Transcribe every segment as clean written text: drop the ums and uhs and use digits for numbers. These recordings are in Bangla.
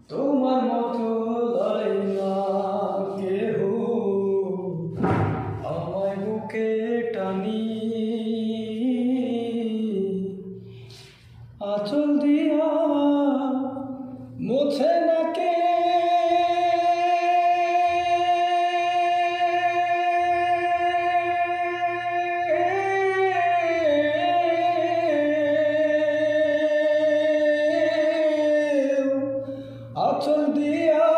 তোমার মতো লাই না কেহ আমায় বুকে টানি, আঁচল দিয়া মুছে না কে আঁচল দিয়া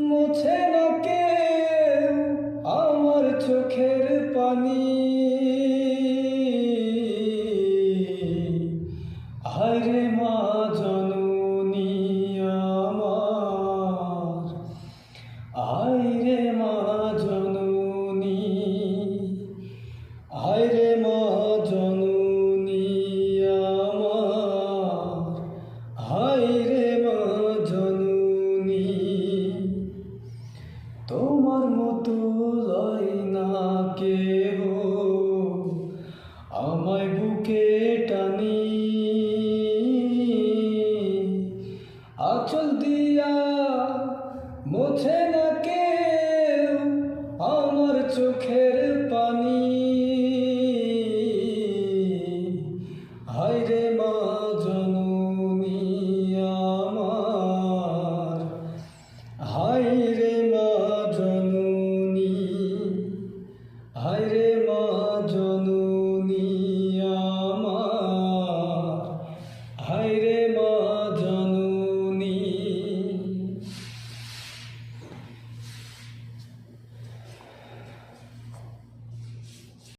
মুছে না কেউ আমার চোখের পানি। হায়রে মা জননী।